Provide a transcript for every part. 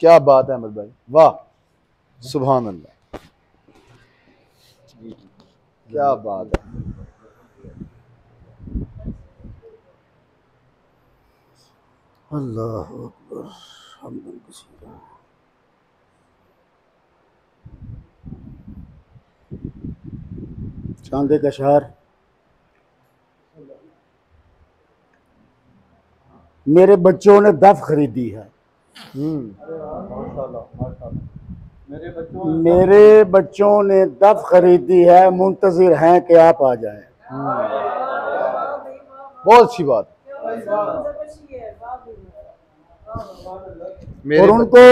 क्या बात है अहमद भाई, वाह, सुभान अल्लाह, क्या बात है। अल्लाह अकबर, हम्दन कसीरा। चांदे का शहर, मेरे बच्चों ने दफ खरीदी है। मेरे बच्चों ने दफ खरीदी है, मुंतजिर हैं कि आप आ जाएं। बहुत अच्छी बात। और उनको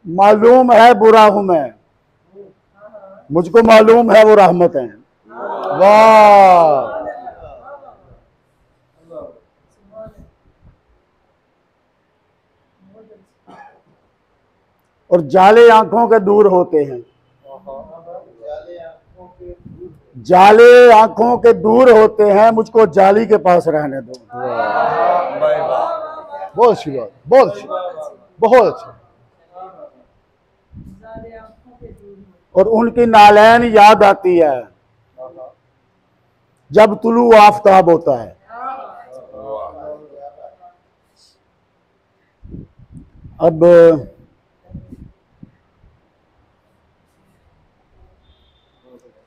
मालूम है बुरा हूं मैं, मुझको मालूम है वो रहमत है। वाह, और जाले आंखों के दूर होते हैं, जाले आंखों के दूर होते हैं, मुझको जाली के पास रहने दो। बहुत अच्छी बात, बहुत अच्छी, बहुत अच्छी। और उनकी नालैन याद आती है जब तुलू आफताब होता है। अब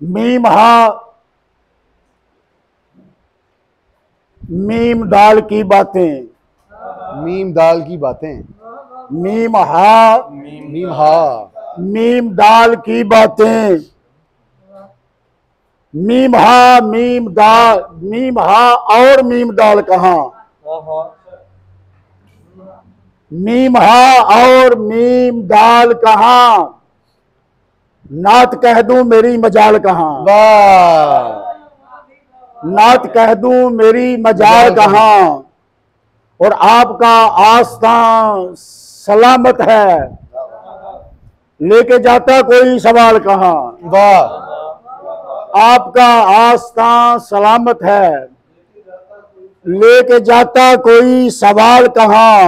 मीम हा मीम दाल की बातें, मीम दाल की बातें, मीम हा मीम दाल की बातें, मीम हा मीम दाल, मीम हा और मीम दाल कहाँ, मीम हा और मीम दाल कहाँ, नात कह दूं मेरी मजाल कहाँ। वाह, नात कह दूं मेरी मजाल कहाँ, और आपका आस्तां सलामत है, लेके जाता कोई सवाल कहाँ। वाह, आपका आस्तां सलामत है, लेके जाता कोई सवाल कहाँ।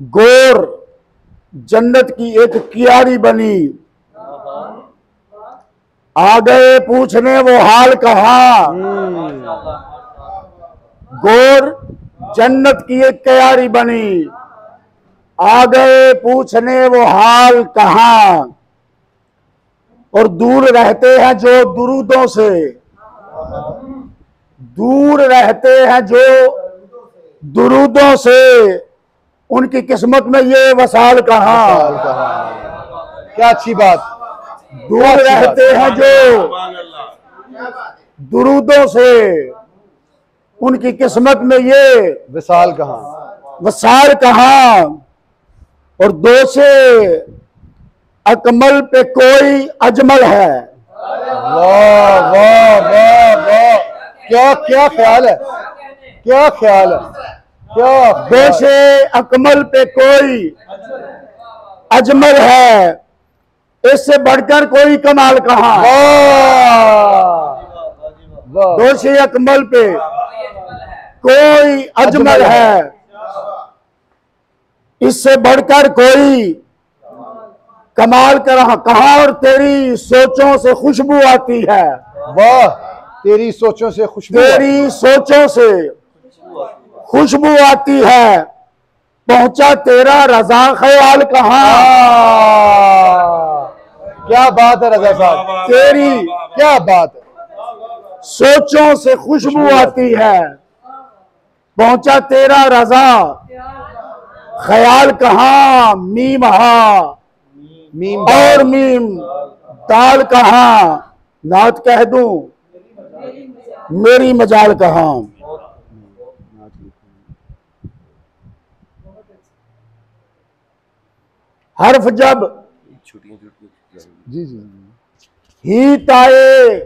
गोर जन्नत की एक कियारी बनी, आ गए पूछने वो हाल कहाँ। गोर जन्नत की एक कियारी बनी, आ गए पूछने वो हाल कहाँ। और दूर रहते हैं जो दुरूदों से, दूर रहते हैं जो दुरूदों से, उनकी किस्मत में ये वसाल कहाँ। क्या अच्छी बात। दूर रहते हैं जो दुरूदों से, उनकी किस्मत में ये वसाल कहाँ, वसाल कहाँ। और दो से अकमल पे कोई अजमल है। वाह वाह वाह वाह, क्या क्या ख्याल है, क्या ख्याल है, क्या। दो से अकमल पे कोई अजमल है, इससे बढ़कर कोई कमाल कहाँ। दो से अकमल पे कोई अजमल है, इससे बढ़कर कोई कमाल कहाँ। और तेरी सोचों से खुशबू आती है। वाह, तेरी सोचों से खुशबू, तेरी सोचों से खुशबू आती है, पहुंचा तेरा रजा ख्याल कहाँ। क्या बात है रजा साहब, तेरी क्या बात है। सोचों से खुशबू आती है, पहुंचा तेरा रजा ख्याल कहाँ। मीम हा मीम और मीम दाल कहाँ, नात कह दूं मेरी मजाल कहाँ। हर्फ जब जी जी ही ताए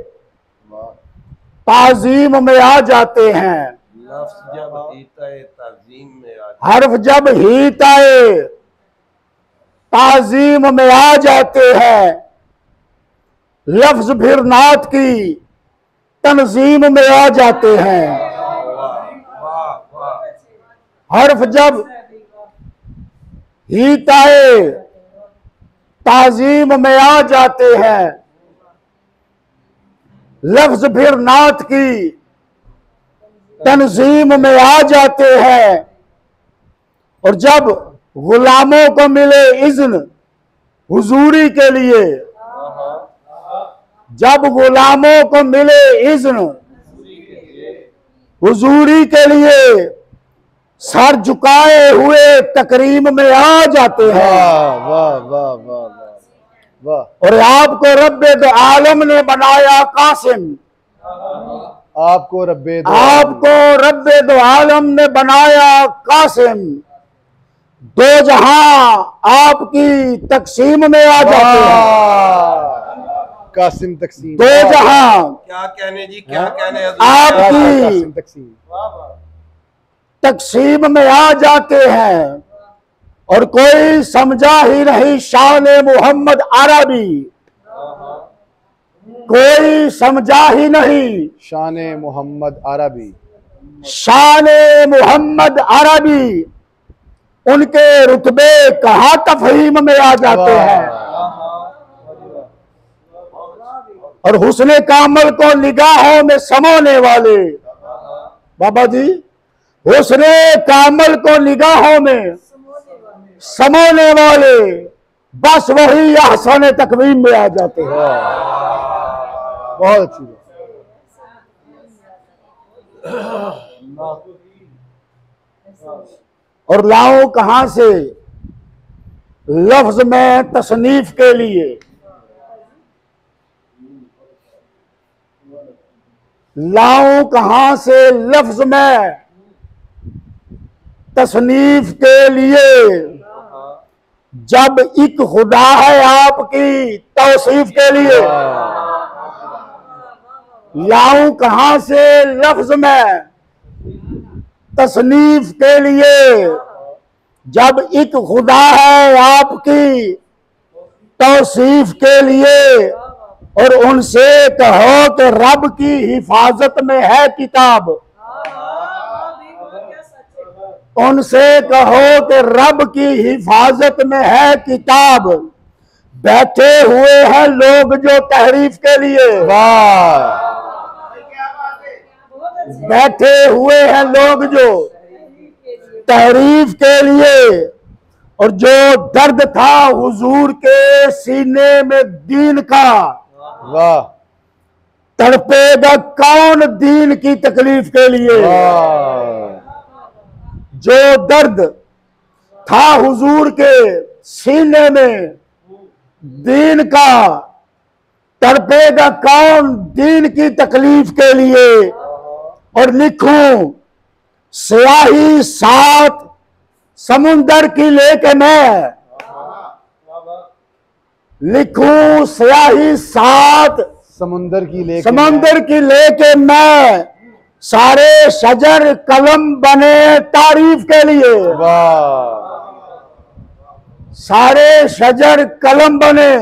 ताजीम में आ जाते हैं, हर्फ जब ही ताए ताजीम में आ जाते हैं, लफ्ज फिर नात की तंजीम में आ जाते हैं। हर्फ जब हीताए ताजीम में आ जाते हैं, लफ्ज फिर नात की तंजीम में आ जाते हैं। और जब गुलामों को मिले इज़्न हुजूरी के लिए, जब गुलामों को मिले इज़्न हुजूरी के लिए, सर झुकाए हुए तकरीम में आ जाते हैं। वाह वाह वाह वाह। और आपको रब्बे दो आलम ने बनाया कासिम, आपको रब्बे दो आलम ने बनाया कासिम, दो जहां आपकी तकसीम में आ जाते हैं। कासिम तकसीम, दो जहां क्या कहने जी, क्या कहने आपकी कासिम तकसीम तकसीम में आ जाते हैं। और कोई समझा ही नहीं शान मोहम्मद अरबी, कोई समझा ही नहीं शान मोहम्मद अरबी, शान मोहम्मद अरबी। उनके रुतबे कहाँ तफहीम में आ जाते हैं। और हुस्ने कामल को निगाहों में समोने वाले, बाबा जी, हुस्ने कामल को निगाहों में समोने वाले, बस वही अहसन तकवीम में आ जाते हैं। बहुत अच्छी बात। और लाऊं कहां से लफ्ज में तसनीफ के लिए, लाऊं कहां से लफ्ज में तसनीफ के लिए, जब एक खुदा है आपकी तौसीफ के लिए। लाऊं कहां से लफ्ज में तसनीफ के लिए, जब एक खुदा है आपकी तौसीफ के लिए। और उनसे कहो कि रब की हिफाजत में है किताब, उनसे कहो कि रब की हिफाजत में है किताब। बैठे हुए हैं लोग जो तहरीफ के लिए, वाह, बैठे हुए हैं लोग जो तहरीफ के लिए। और जो दर्द था हुजूर के सीने में दीन का, वाह, तड़पेगा कौन दीन की तकलीफ के लिए। जो दर्द था हुजूर के सीने में दीन का, तड़पेगा कौन दीन की तकलीफ के लिए। और लिखूं स्याही साथ समुंदर की लेके मैं, लिखूं स्याही साथ समुंदर की लेके मैं, सारे शजर कलम बने तारीफ के लिए। वाह, सारे शजर कलम बने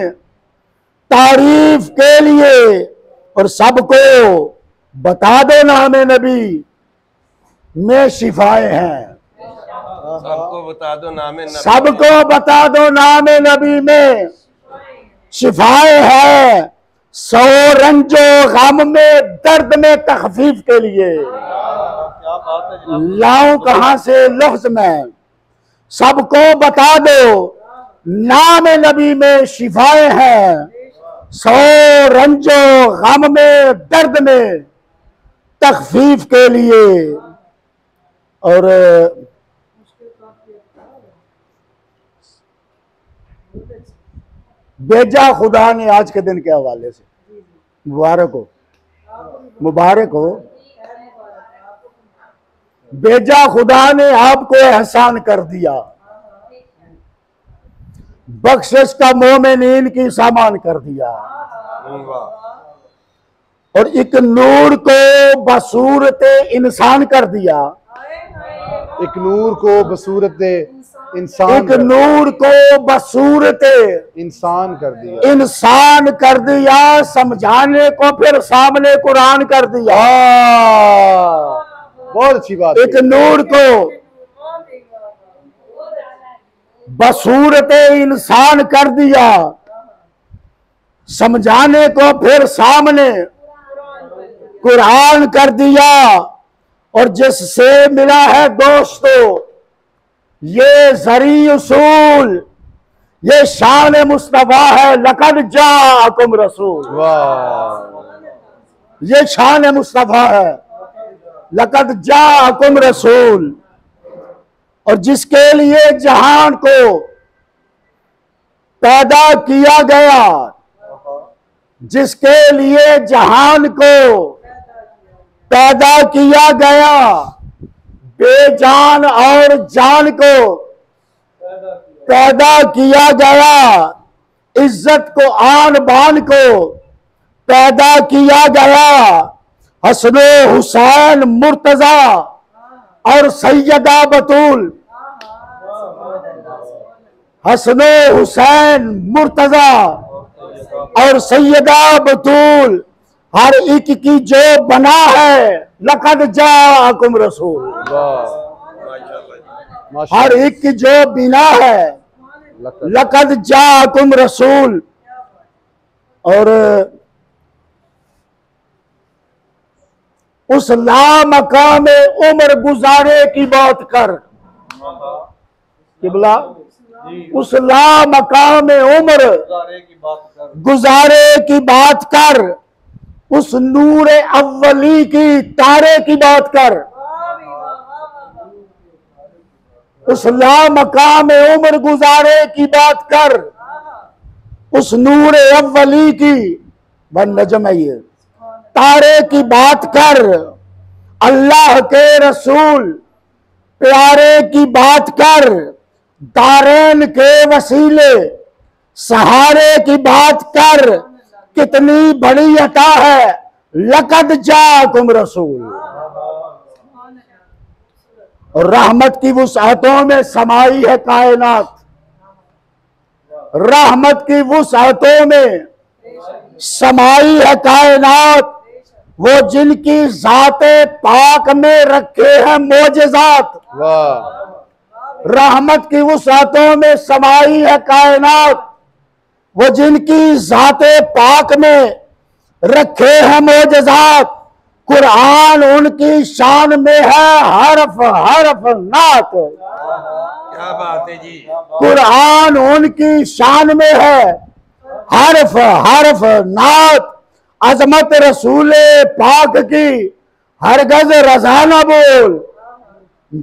तारीफ के लिए। और सबको बता दो नाम नबी में शिफाए हैं, सबको बता दो नामे नबी, सबको बता दो नाम नबी में शिफाए हैं। सौ रंजो गम में दर्द में तखफीफ के लिए। लाऊं कहां से लफ्ज में, सबको बता दो नाम नबी में शिफाए हैं। सौ रंजो गम में दर्द में तखफीफ के लिए। और भेजा खुदा ने आज के दिन के हवाले से, मुबारक हो, मुबारक हो। भेजा खुदा ने आपको एहसान कर दिया, बख्शिश का मोमिनीन की सामान कर दिया। और एक नूर को बसूरत इंसान कर दिया, एक नूर को बसूरत इंसान, एक नूर को बसूरत इंसान कर दिया, इंसान कर दिया। समझाने को फिर सामने कुरान कर दिया। बहुत अच्छी बात। एक नूर को बसूरत इंसान कर दिया, समझाने को फिर सामने कुरान कर दिया। और जिससे मिला है दोस्तों ये ज़री उसूल, ये शान मुस्तफा है। लक़द जाअकुम रसूल, ये शान मुस्तफा है। लक़द जाअकुम रसूल। और जिसके लिए जहान को पैदा किया गया, जिसके लिए जहान को पैदा किया गया, बेजान और जान को पैदा किया गया, इज्जत को आन बान को पैदा किया गया। हसन हुसैन मुर्तजा और सैयदा बतूल, हसन हुसैन मुर्तजा और सैयदा बतूल, हर एक की जो बना है लक़द जाअकुम रसूल। हर एक की जो बिना है लक़द जाअकुम रसूल। और उस लामकाम उम्र गुजारे की बात कर, किबला उस लामकाम उम्र गुजारे की बात कर, उस नूर अव्वली की तारे की बात कर, उस लामकाम उम्र गुजारे की बात कर, उस नूर अव्वली की वन नजम है ये तारे की बात कर, अल्लाह के रसूल प्यारे की बात कर, दारैन के वसीले सहारे की बात कर। कितनी बड़ी अता है लक़द जाअकुम रसूल। और रहमत की वुसअतों में समाई है कायनात, रहमत की वुसअतों में समाई है कायनात। वो जिनकी ज़ाते पाक में रखे हैं मोजज़ात, रहमत की वुसअतों में समाई है कायनात। वो जिनकी ज़ाते पाक में रखे हैं मोजज़ात। कुरान उनकी शान में है हरफ हरफ नात। क्या बात है जी। कुरान उनकी शान में है हरफ हरफ नात। अजमत रसूले पाक की हरगज रज़ा न बोल,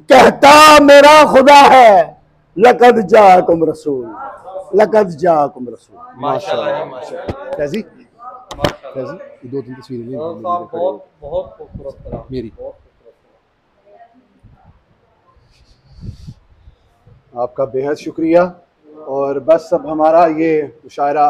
कहता मेरा खुदा है लक़द जाअकुम रसूल, लक़द जाअकुम रसूल। माशाल्लाह जी माशाल्लाह। कैसी कैसी दो तीन तस्वीरें बहुत बहुत खूबसूरत मेरी। आपका बेहद शुक्रिया। और बस अब हमारा ये मुशायरा